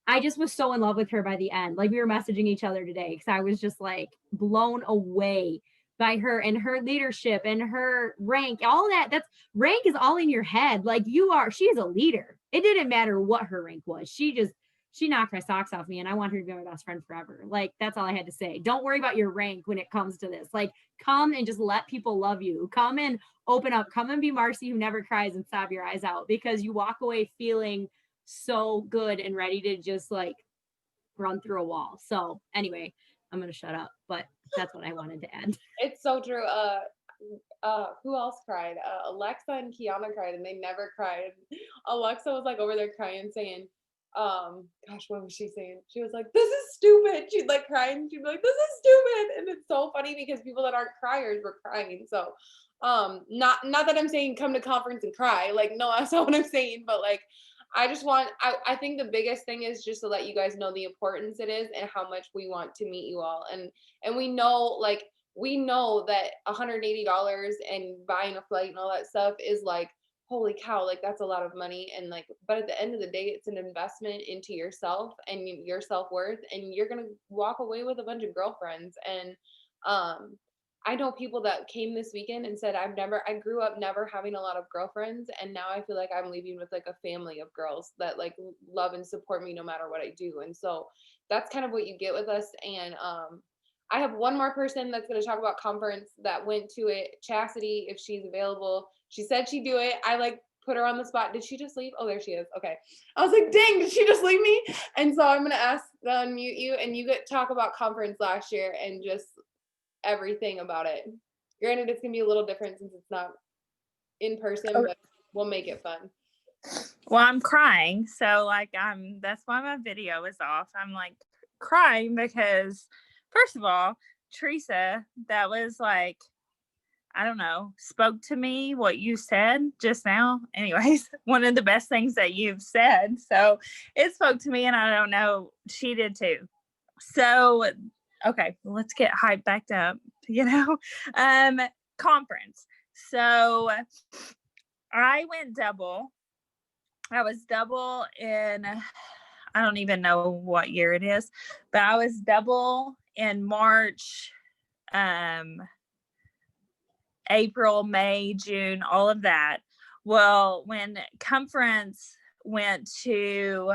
I just was so in love with her by the end. Like we were messaging each other today because I was just like blown away by her and her leadership and her rank. All that's rank is all in your head. Like she is a leader. It didn't matter what her rank was. She knocked my socks off me, and I want her to be my best friend forever. Like that's all I had to say. Don't worry about your rank when it comes to this. Like come and just let people love you. Come and open up. Come and be Marcy who never cries and sob your eyes out, because you walk away feeling so good and ready to just like run through a wall. So anyway, I'm gonna shut up, but that's what I wanted to add. It's so true. Who else cried? Alexa and Kiana cried, and they never cried. Alexa was like over there crying, saying, gosh, what was she saying? She was like, this is stupid. She'd like crying. She'd be like, this is stupid. And it's so funny because people that aren't criers were crying. So not that I'm saying come to conference and cry. Like, no, that's not what I'm saying. But like, I think the biggest thing is just to let you guys know the importance it is and how much we want to meet you all. And we know that $180 and buying a flight and all that stuff is like, holy cow, like that's a lot of money. And like, but at the end of the day, it's an investment into yourself and your self-worth, and you're going to walk away with a bunch of girlfriends. And I know people that came this weekend and said, I grew up never having a lot of girlfriends, and now I feel like I'm leaving with like a family of girls that like love and support me no matter what I do. And so that's kind of what you get with us. And I have one more person that's going to talk about conference that went to it, Chastity, if she's available. She said she'd do it. I like put her on the spot. Did she just leave? Oh, there she is. Okay. I was like, dang, did she just leave me? And so I'm going to unmute you, and you get to talk about conference last year and just everything about it. Granted, it's gonna be a little different since it's not in person, but we'll make it fun. Well, I'm crying, so like that's why my video is off. I'm like crying because first of all, Teresa, that was like, I don't know, spoke to me what you said just now. Anyways, one of the best things that you've said. So it spoke to me, and I don't know, she did too. So okay, let's get hyped back up, conference. So I went double. I was double in, I don't even know what year it is, but I was double in March, April, May, June, all of that. Well, when conference went to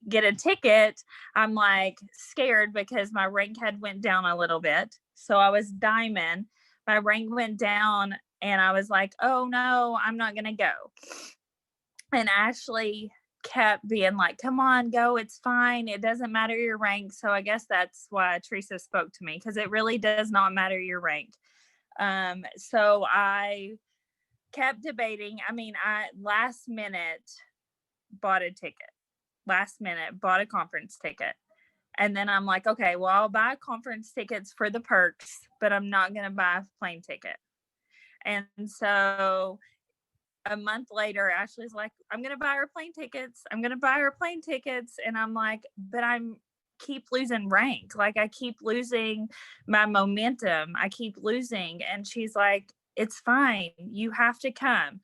get a ticket, I'm like scared because my rank had went down a little bit. So I was diamond, my rank went down, and I was like, oh no, I'm not gonna go. And Ashley kept being like, come on, go, it's fine, it doesn't matter your rank. So I guess that's why Teresa spoke to me, because it really does not matter your rank. So I kept debating. I mean, I last minute bought a conference ticket. And then I'm like, okay, well, I'll buy conference tickets for the perks, but I'm not going to buy a plane ticket. And so a month later, Ashley's like, I'm going to buy her plane tickets. And I'm like, but I'm keep losing rank. Like, I keep losing my momentum. I keep losing. And she's like, it's fine. You have to come.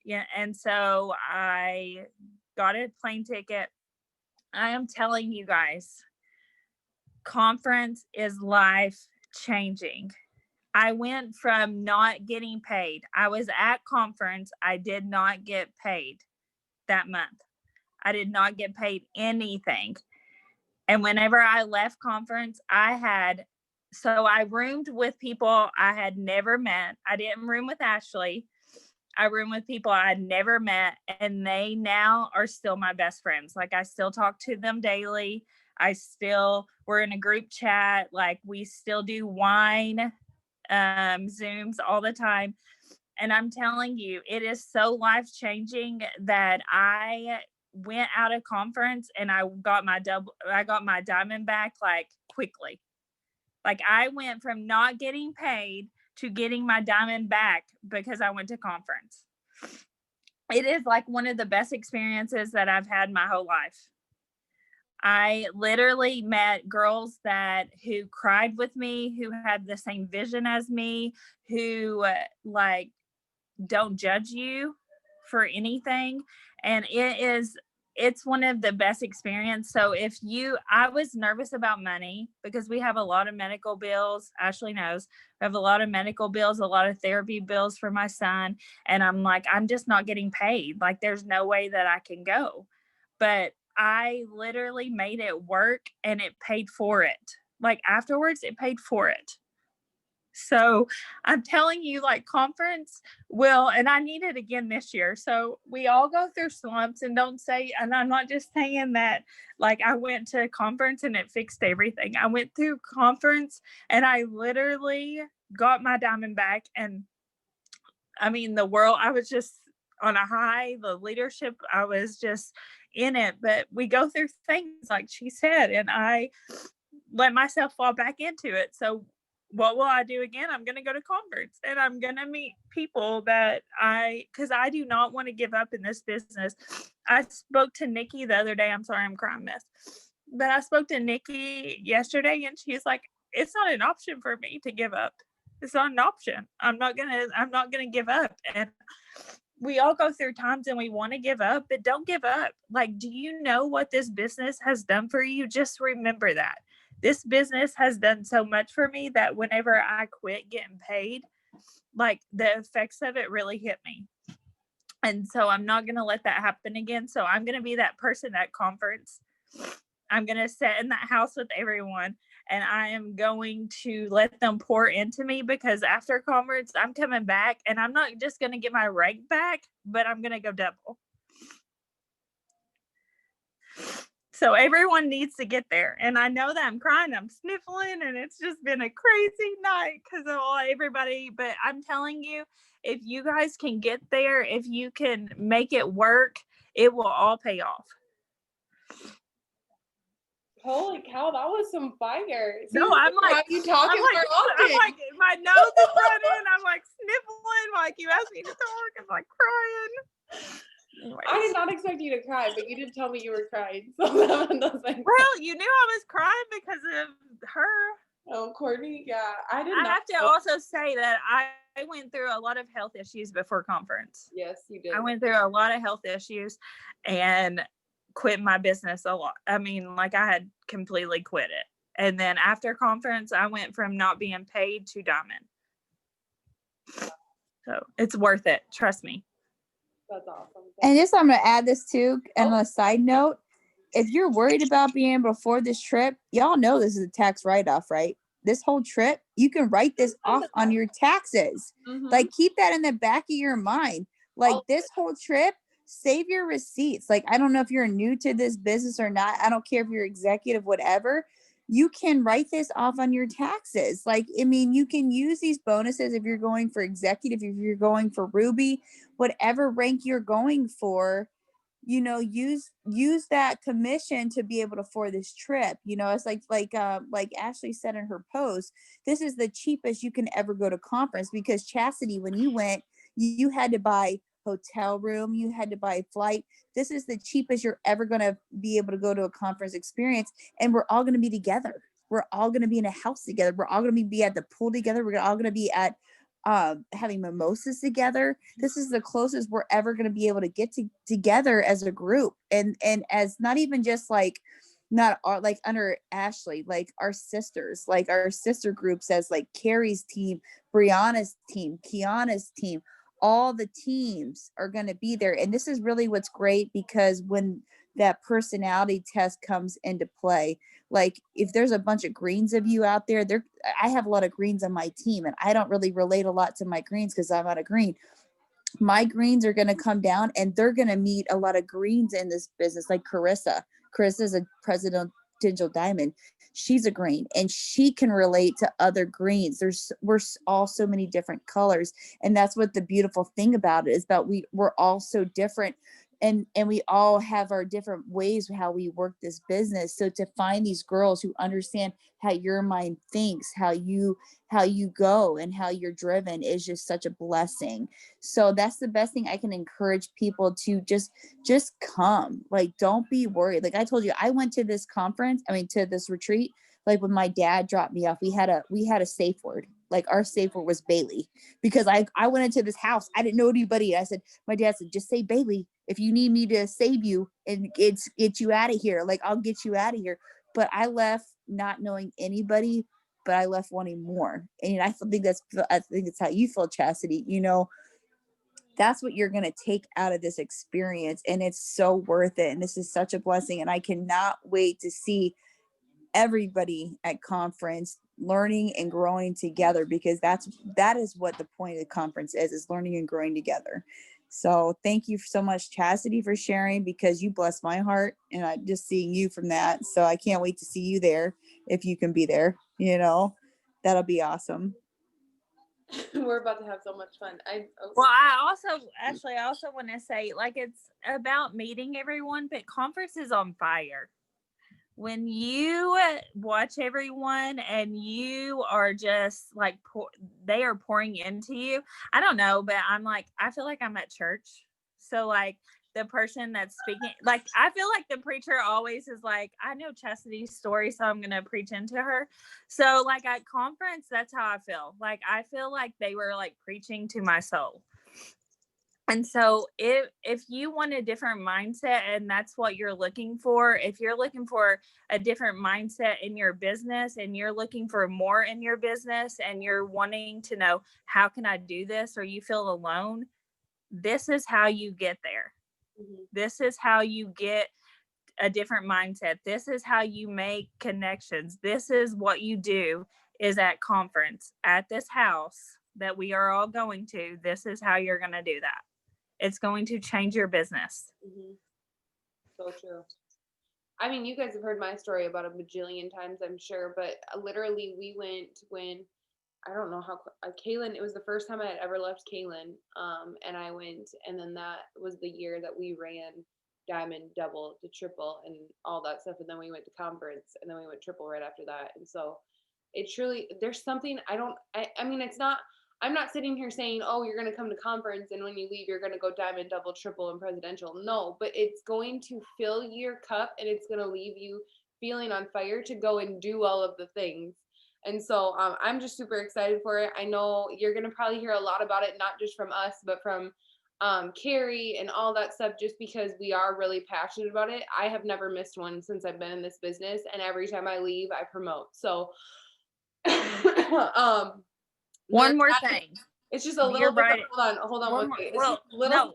Yeah. And so I got a plane ticket. I am telling you guys, conference is life changing. I went from not getting paid. I was at conference. I did not get paid that month. I did not get paid anything. And whenever I left conference, I roomed with people I had never met. I didn't room with Ashley. I roomed with people I had never met, and they now are still my best friends. Like, I still talk to them daily. We're in a group chat. Like, we still do wine Zooms all the time. And I'm telling you, it is so life-changing that I went out of conference and I got my diamond back like quickly. Like, I went from not getting paid to getting my diamond back because I went to conference. It is like one of the best experiences that I've had my whole life. I literally met girls who cried with me, who had the same vision as me, who like don't judge you for anything. And it's one of the best experiences. So I was nervous about money because we have a lot of medical bills. Ashley knows we have a lot of medical bills, a lot of therapy bills for my son. And I'm like, I'm just not getting paid. Like, there's no way that I can go. But I literally made it work, and it paid for it. Like, afterwards, it paid for it. So I'm telling you, like, conference and I need it again this year. So we all go through slumps, and and I'm not just saying that, like, I went to conference and it fixed everything. I went through conference and I literally got my diamond back. And I mean, the world, I was just on a high, the leadership, I was just in it. But we go through things, like she said, and I let myself fall back into it. So what will I do again? I'm going to go to conference, and I'm going to meet people because I do not want to give up in this business. I spoke to Nikki the other day. I'm sorry, I'm crying mess. But I spoke to Nikki yesterday, and she's like, it's not an option for me to give up. It's not an option. I'm not going to give up. And we all go through times and we want to give up, but don't give up. Like, do you know what this business has done for you? Just remember that. This business has done so much for me that whenever I quit getting paid, like, the effects of it really hit me. And so I'm not going to let that happen again. So I'm going to be that person at conference. I'm going to sit in that house with everyone, and I am going to let them pour into me, because after conference, I'm coming back, and I'm not just going to get my rank back, but I'm going to go double. So everyone needs to get there. And I know that I'm crying, I'm sniffling, and it's just been a crazy night because of everybody. But I'm telling you, if you guys can get there, if you can make it work, it will all pay off. Holy cow, that was some fire. See, No, I'm like, you talking more often. I'm like, my nose is running. I'm like sniffling. Like, you asked me to talk. I'm like crying. Anyways. I did not expect you to cry, but you did tell me you were crying. So that was like, well, you knew I was crying because of her. Oh, Kortney, yeah. I have to also say that I went through a lot of health issues before conference. Yes, you did. I went through a lot of health issues and quit my business a lot. I mean, like, I had completely quit it. And then after conference, I went from not being paid to diamond. So it's worth it. Trust me. That's awesome. And just, I'm going to add this too. And on a side note, if you're worried about being able to afford this trip, y'all know this is a tax write-off, right? This whole trip, you can write this off on your taxes. Mm-hmm. Like, keep that in the back of your mind. Like, this whole trip, save your receipts. Like, I don't know if you're new to this business or not. I don't care if you're executive, whatever. You can write this off on your taxes. Like, I mean, you can use these bonuses if you're going for executive, if you're going for Ruby, whatever rank you're going for, you know, use that commission to be able to afford this trip. You know, it's like Ashley said in her post, this is the cheapest you can ever go to conference, because Chastity, when you went, you had to buy hotel room, you had to buy flight. This is the cheapest you're ever going to be able to go to a conference experience, and we're all going to be together. We're all going to be in a house together. We're all going to be at the pool together. We're all going to be at having mimosas together. This is the closest we're ever going to be able to get together as a group, and as not even just like not our, like under Ashley, like our sisters, like our sister groups, as like Carrie's team, Brianna's team, Kiana's team, all the teams are going to be there. And this is really what's great, because when that personality test comes into play, like if there's a bunch of greens of you out there, I have a lot of greens on my team, and I don't really relate a lot to my greens because I'm not a green. My greens are going to come down, and they're going to meet a lot of greens in this business. Like Carissa is a presidential diamond. She's a green, and she can relate to other greens. We're all so many different colors, and that's what the beautiful thing about it is, about we're all so different, and we all have our different ways how we work this business. So to find these girls who understand how your mind thinks, how you go, and how you're driven is just such a blessing. So that's the best thing I can encourage people to just come. Like, don't be worried. Like I told you, I went to this to this retreat, like when my dad dropped me off, we had a safe word. Like our safe word was Bailey, because I went into this house. I didn't know anybody. I said, my dad said, just say Bailey. If you need me to save you and get you out of here, like I'll get you out of here. But I left not knowing anybody, but I left wanting more. And I think that's how you feel, Chastity. You know, that's what you're going to take out of this experience, and it's so worth it. And this is such a blessing, and I cannot wait to see everybody at conference learning and growing together, because that is what the point of the conference is learning and growing together. So thank you so much, Chastity, for sharing, because you blessed my heart, and I just seeing you from that. So I can't wait to see you there, if you can be there. You know, that'll be awesome. We're about to have so much fun. Well, I also want to say, like, it's about meeting everyone, but conference is on fire. When you watch everyone and you are just like, they are pouring into you. I don't know, but I feel like I'm at church. So like the person that's speaking, like, I feel like the preacher always is like, I know Chastity's story, so I'm going to preach into her. So like at conference, that's how I feel. Like, I feel like they were like preaching to my soul. And so if you want a different mindset, and that's what you're looking for, if you're looking for a different mindset in your business, and you're looking for more in your business, and you're wanting to know, how can I do this? Or you feel alone, this is how you get there. Mm-hmm. This is how you get a different mindset. This is how you make connections. This is what you do is at conference, at this house that we are all going to. This is how you're going to do that. It's going to change your business. Mm-hmm. So true. I mean, you guys have heard my story about a bajillion times, I'm sure, but literally we went when, I don't know how, Kaylin, it was the first time I had ever left Kaylin, and I went, and then that was the year that we ran diamond, double to triple, and all that stuff, and then we went to conference, and then we went triple right after that. And so it truly, there's something, I mean, it's not, I'm not sitting here saying, oh, you're going to come to conference and when you leave, you're going to go diamond, double, triple, and presidential. No, but it's going to fill your cup, and it's going to leave you feeling on fire to go and do all of the things. And so I'm just super excited for it. I know you're going to probably hear a lot about it, not just from us, but from Carrie and all that stuff, just because we are really passionate about it. I have never missed one since I've been in this business, and every time I leave, I promote. So one more thing. It's just a little bit. Right. Hold on. No.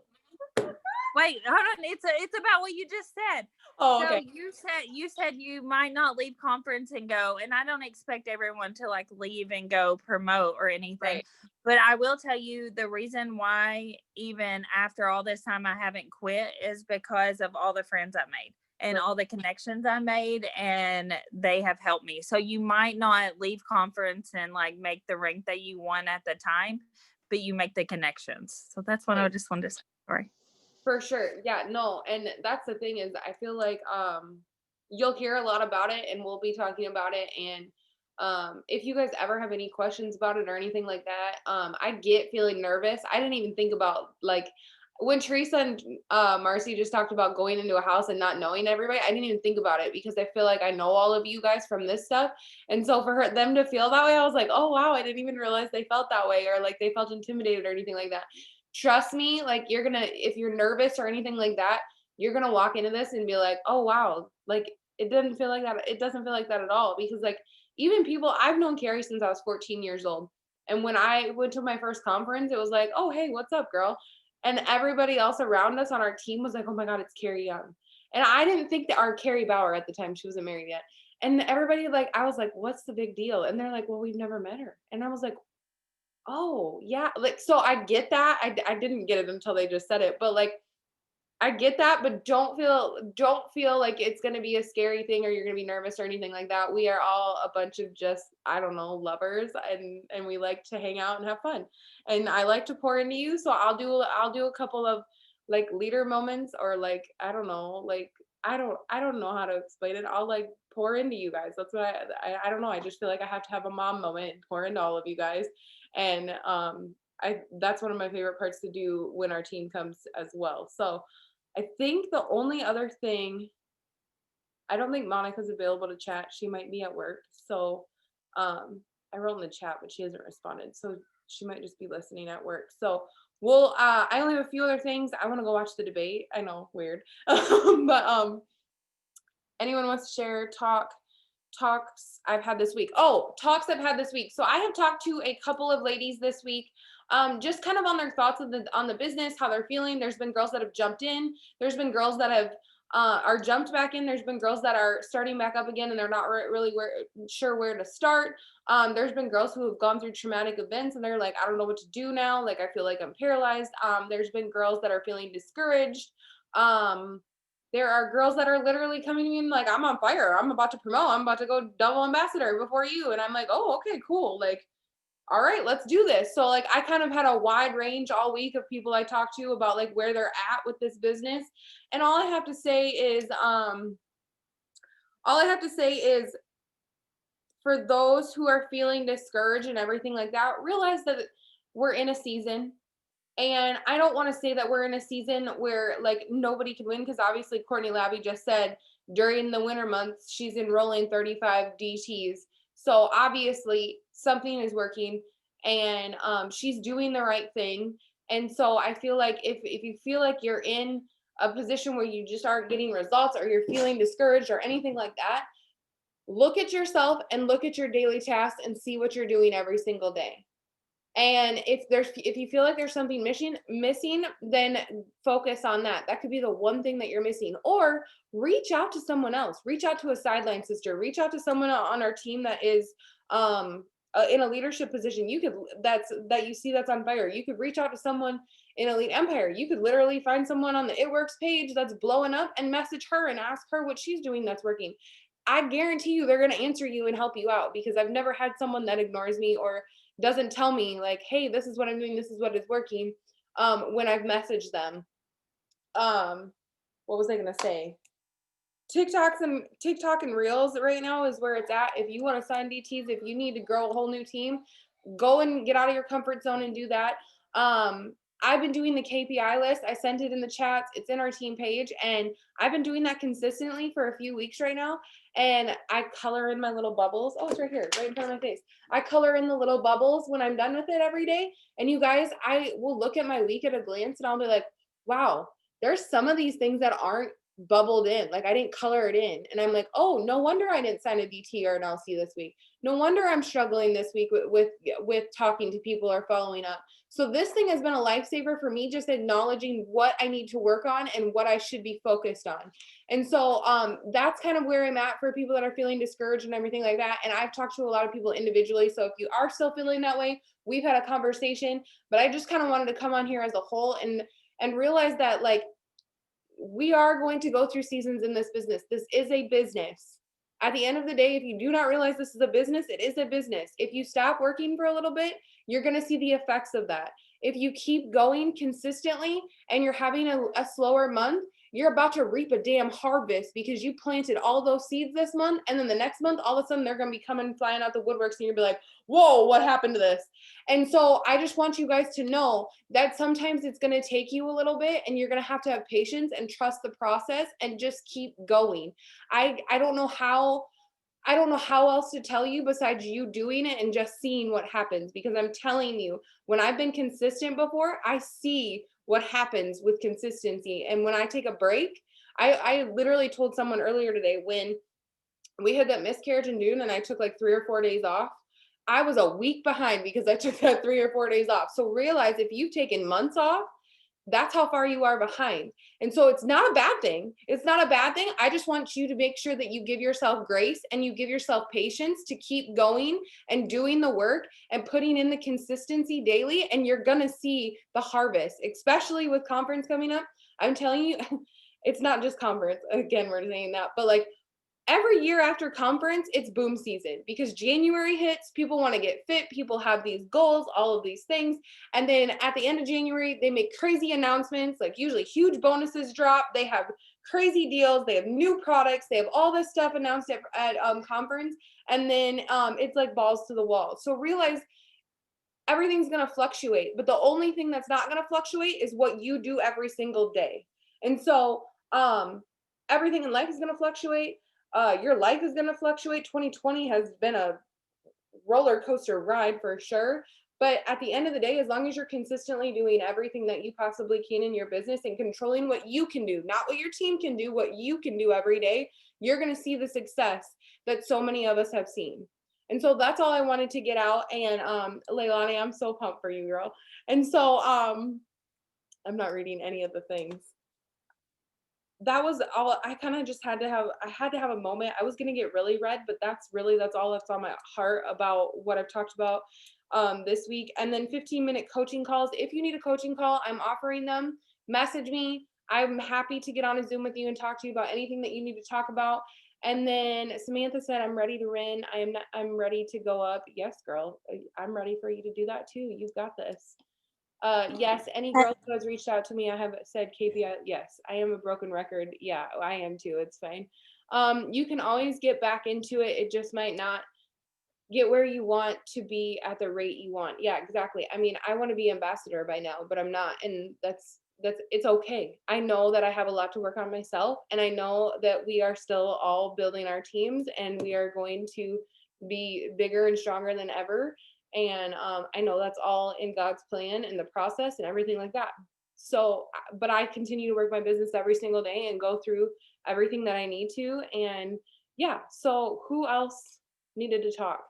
Wait, hold on. It's about what you just said. Oh, So okay. you said you might not leave conference and go, and I don't expect everyone to like leave and go promote or anything. Right. But I will tell you the reason why even after all this time I haven't quit is because of all the friends I made and all the connections I made, and they have helped me. So you might not leave conference and like make the rank that you want at the time, but you make the connections. So that's what I just wanted to say. Sorry. For sure. Yeah, no. And that's the thing is I feel like you'll hear a lot about it and we'll be talking about it. And if you guys ever have any questions about it or anything like that, I get feeling nervous. I didn't even think about like when Teresa and Marcy just talked about going into a house and not knowing everybody, I didn't even think about it because I feel like I know all of you guys from this stuff. And so for them to feel that way, I was like, oh wow, I didn't even realize they felt that way or like they felt intimidated or anything like that. Trust me, like if you're nervous or anything like that, you're gonna walk into this and be like, oh wow, like it doesn't feel like that. It doesn't feel like that at all. Because like even people, I've known Carrie since I was 14 years old. And when I went to my first conference, it was like, oh hey, what's up, girl? And everybody else around us on our team was like, oh my God, it's Carrie Young. And I didn't think that our Carrie Bauer at the time, she wasn't married yet. And everybody like, I was like, what's the big deal? And they're like, well, we've never met her. And I was like, oh yeah, like so I get that. I didn't get it until they just said it, but like I get that, but don't feel like it's gonna be a scary thing or you're gonna be nervous or anything like that. We are all a bunch of just I don't know lovers and we like to hang out and have fun, and I like to pour into you. So I'll do a couple of like leader moments or like I don't know like I don't know how to explain it. I'll like pour into you guys. That's what I don't know. I just feel like I have to have a mom moment and pour into all of you guys. And that's one of my favorite parts to do when our team comes as well. So I think the only other thing, I don't think Monica's available to chat. She might be at work. So I wrote in the chat, but she hasn't responded. So she might just be listening at work. So I only have a few other things. I want to go watch the debate. I know, weird. But anyone wants to share talks I've had this week? Oh, talks I've had this week. So I have talked to a couple of ladies this week, just kind of on their thoughts on the business, how they're feeling. There's been girls that have jumped in. There's been girls that have are jumped back in. There's been girls that are starting back up again and they're not really sure where to start. There's been girls who have gone through traumatic events and they're like, I don't know what to do now. Like, I feel like I'm paralyzed. There's been girls that are feeling discouraged. There are girls that are literally coming to me and like, I'm on fire. I'm about to promote. I'm about to go double ambassador before you. And I'm like, oh, okay, cool. Like, all right, let's do this. So like, I kind of had a wide range all week of people I talked to about like where they're at with this business. And all I have to say is for those who are feeling discouraged and everything like that, realize that we're in a season. And I don't want to say that we're in a season where like nobody can win, because obviously Kortney Lavey just said during the winter months she's enrolling 35 DTs. So obviously something is working, and she's doing the right thing. And so I feel like if you feel like you're in a position where you just aren't getting results or you're feeling discouraged or anything like that, look at yourself and look at your daily tasks and see what you're doing every single day. And if you feel like there's something missing, then focus on that. That could be the one thing that you're missing. Or reach out to someone else. Reach out to a sideline sister. Reach out to someone on our team that is in a leadership position. That you see that's on fire. You could reach out to someone in Elite Empire. You could literally find someone on the It Works page that's blowing up and message her and ask her what she's doing that's working. I guarantee you they're going to answer you and help you out, because I've never had someone that ignores me or doesn't tell me like, hey, this is what I'm doing, this is what is working, when I've messaged them. What was I gonna say? TikTok and Reels right now is where it's at. If you want to sign DTs, if you need to grow a whole new team, go and get out of your comfort zone and do that. I've been doing the KPI list. I sent it in the chats. It's in our team page. And I've been doing that consistently for a few weeks right now. And I color in my little bubbles. Oh, it's right here, right in front of my face. I color in the little bubbles when I'm done with it every day. And you guys, I will look at my week at a glance and I'll be like, wow, there's some of these things that aren't bubbled in. Like I didn't color it in. And I'm like, oh, no wonder I didn't sign a DT or an LC this week. No wonder I'm struggling this week with talking to people or following up. So this thing has been a lifesaver for me, just acknowledging what I need to work on and what I should be focused on. And so that's kind of where I'm at for people that are feeling discouraged and everything like that. And I've talked to a lot of people individually. So if you are still feeling that way, we've had a conversation, but I just kind of wanted to come on here as a whole and realize that like, we are going to go through seasons in this business. This is a business. At the end of the day, if you do not realize this is a business, it is a business. If you stop working for a little bit, you're going to see the effects of that. If you keep going consistently and you're having a slower month, you're about to reap a damn harvest because you planted all those seeds this month. And then the next month, all of a sudden they're going to be coming flying out the woodworks and you'll be like, whoa, what happened to this? And so I just want you guys to know that sometimes it's going to take you a little bit and you're going to have patience and trust the process and just keep going. I don't know how else to tell you besides you doing it and just seeing what happens, because I'm telling you, when I've been consistent before, I see what happens with consistency. And when I take a break, I literally told someone earlier today, when we had that miscarriage in June and I took like 3 or 4 days off, I was a week behind because I took that 3 or 4 days off. So realize if you've taken months off, that's how far you are behind. And so it's not a bad thing. It's not a bad thing. I just want you to make sure that you give yourself grace and you give yourself patience to keep going and doing the work and putting in the consistency daily. And you're going to see the harvest, especially with conference coming up. I'm telling you, it's not just conference. Again, we're saying that, but like, every year after conference, it's boom season because January hits, people want to get fit, people have these goals, all of these things. And then at the end of January, they make crazy announcements, like usually huge bonuses drop. They have crazy deals. They have new products. They have all this stuff announced at conference. And then it's like balls to the wall. So realize everything's going to fluctuate, but the only thing that's not going to fluctuate is what you do every single day. And so everything in life is going to fluctuate. Your life is going to fluctuate. 2020 has been a roller coaster ride for sure. But at the end of the day, as long as you're consistently doing everything that you possibly can in your business and controlling what you can do, not what your team can do, what you can do every day, you're going to see the success that so many of us have seen. And so that's all I wanted to get out. And Leilani, I'm so pumped for you, girl. And so I'm not reading any of the things. That was all. I kind of just had to have a moment. I was going to get really red, but that's all that's on my heart about what I've talked about this week. And then 15-minute coaching calls. If you need a coaching call, I'm offering them. Message me. I'm happy to get on a Zoom with you and talk to you about anything that you need to talk about. And then Samantha said, I'm ready to win. I'm ready to go up. Yes, girl. I'm ready for you to do that too. You've got this. Yes, any girl who has reached out to me, I have said KPI. Yes, I am a broken record. Yeah, I am too. It's fine. You can always get back into it. It just might not get where you want to be at the rate you want. Yeah, exactly. I mean, I want to be ambassador by now, but I'm not. And it's okay. I know that I have a lot to work on myself. And I know that we are still all building our teams and we are going to be bigger and stronger than ever. And I know that's all in God's plan and the process and everything like that. So, but I continue to work my business every single day and go through everything that I need to. And yeah, so who else needed to talk?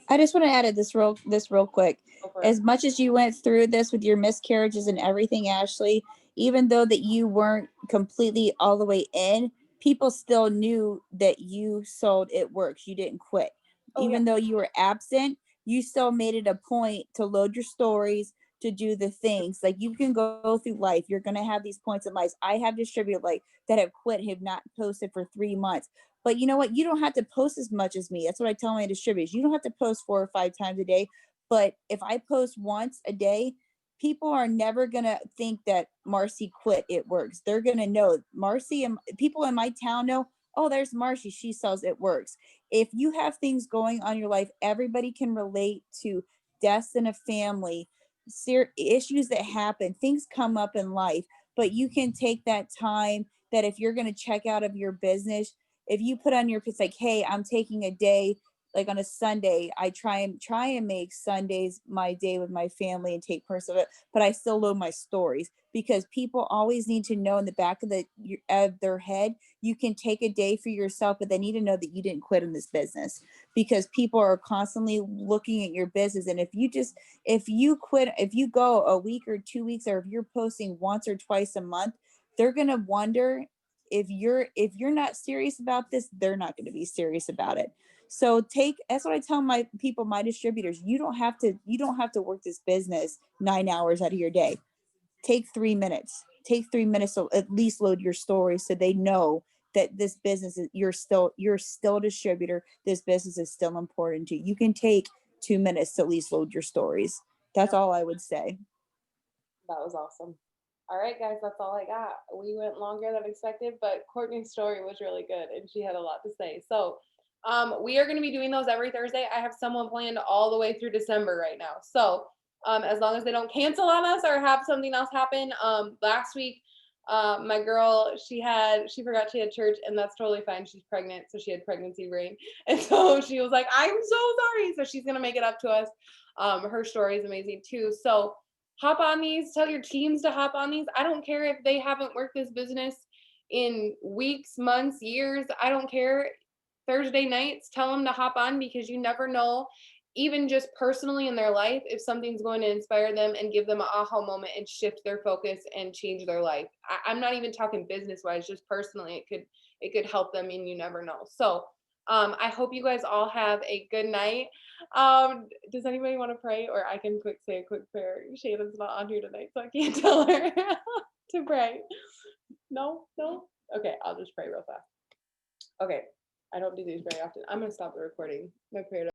I just want to add this real quick. Go for it. As much as you went through this with your miscarriages and everything, Ashley, even though that you weren't completely all the way in, people still knew that you sold It Works. You didn't quit. Oh, Even though you were absent, you still made it a point to load your stories, to do the things. Like, you can go through life. You're going to have these points of life. I have distributors like that have quit, have not posted for 3 months. But you know what? You don't have to post as much as me. That's what I tell my distributors. You don't have to post 4 or 5 times a day. But if I post once a day, people are never going to think that Marcy quit It Works. They're going to know Marcy, and people in my town know, oh, there's Marcy. She sells It Works. If you have things going on in your life, everybody can relate to deaths in a family, issues that happen, things come up in life. But you can take that time, that if you're going to check out of your business, if you put on your, it's like, hey, I'm taking a day, like on a Sunday, I try and make Sundays my day with my family and take personal, but I still load my stories because people always need to know in the back of their head, you can take a day for yourself, but they need to know that you didn't quit in this business, because people are constantly looking at your business. And if you quit, if you go a week or 2 weeks, or if you're posting once or twice a month, they're going to wonder if you're not serious about this, they're not going to be serious about it. So that's what I tell my people, my distributors, you don't have to work this business 9 hours out of your day. Take 3 minutes, to at least load your story, so they know that this business is, you're still a distributor. This business is still important to you. You can take 2 minutes to at least load your stories. That's all I would say. That was awesome. All right, guys, that's all I got. We went longer than expected, but Kortney's story was really good and she had a lot to say. So we are going to be doing those every Thursday. I have someone planned all the way through December right now. So as long as they don't cancel on us or have something else happen. Last week, my girl, she forgot she had church, and that's totally fine. She's pregnant, so she had pregnancy brain. And so she was like, I'm so sorry. So she's going to make it up to us. Her story is amazing too. So hop on these, tell your teams to hop on these. I don't care if they haven't worked this business in weeks, months, years. I don't care. Thursday nights, tell them to hop on, because you never know, even just personally in their life, if something's going to inspire them and give them an aha moment and shift their focus and change their life. I'm not even talking business wise, just personally, it could help them, and you never know. So I hope you guys all have a good night. Does anybody want to pray, or I can say a quick prayer? Shannon's not on here tonight, so I can't tell her to pray. No. Okay, I'll just pray real fast. Okay, I don't do these very often. I'm gonna stop the recording. My prayer.